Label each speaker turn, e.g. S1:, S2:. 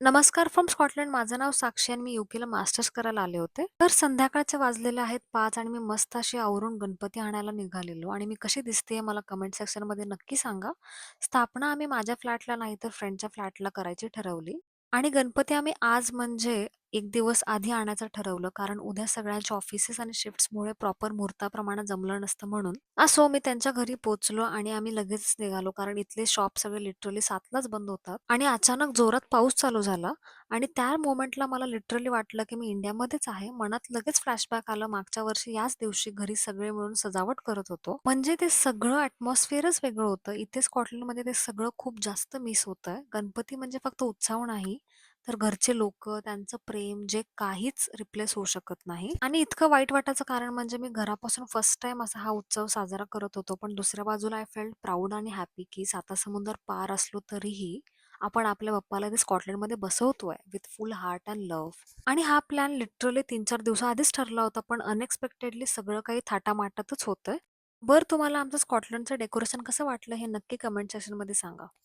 S1: नमस्कार from Scotland. माझं नाव साक्षी आणि मी यूकेला मास्टर्स करायला आले होते. तर संध्याकाळचे वाजलेले आहेत 5 आणि मी मस्त अशी आवरून गणपती आणायला निघालेलो आणि मी कशी दिसतेय मला कमेंट सेक्शनमध्ये नक्की सांगा. स्थापना आम्ही माझ्या फ्लॅटला नाही तर फ्रेंडच्या फ्लॅटला करायची ठरवली आणि गणपती आम्ही आज म्हणजे 1 दिवस आधी आणायचं ठरवलं कारण उद्या सगळ्यांच्या ऑफिसेस आणि शिफ्ट्समुळे प्रॉपर मुहूर्ताप्रमाणे जमलं नसतं म्हणून. असो मी त्यांच्या घरी पोहोचलो आणि आम्ही लगेच निघालो कारण इथले शॉप सगळे लिटरली 7:00लाच बंद होतात आणि अचानक जोरात पाऊस चालू झाला आणि त्या मोमेंटला मला लिटरली वाटलं की मी इंडियामध्येच आहे. मनात लगेच फ्लॅशबॅक आलं मागच्या वर्षी याच दिवशी घरी सगळे मिळून सजावट करत होतो. म्हणजे ते सगळं ॲटमॉस्फिअरच वेगळं होतं. इथे स्कॉटलंडमध्ये ते सगळं खूप जास्त मिस होतंय. गणपती म्हणजे फक्त उत्सव नाही, तर घरचे लोकं, त्यांचं प्रेम जे काहीच रिप्लेस होऊ शकत नाही. आणि इतकं वाईट वाटायचं कारण म्हणजे मी घरापासून फर्स्ट टाईम असा हा उत्सव साजरा करत होतो. पण दुसऱ्या बाजूला आय फेल्ट प्राउड आणि हॅपी की सातासमुद्र पार असलो तरीही आपण आपल्या बाप्पाला ते स्कॉटलंडमध्ये बसवतोय with full heart and love. आणि हा प्लॅन लिटरली 3-4 दिवसाआधीच ठरला होता, पण अनएक्सपेक्टेडली सगळं काही थाटामाटातच होतंय. बरं तुम्हाला आमचं स्कॉटलंडचं डेकोरेशन कसं वाटलं हे नक्की कमेंट सेक्शनमध्ये सांगा.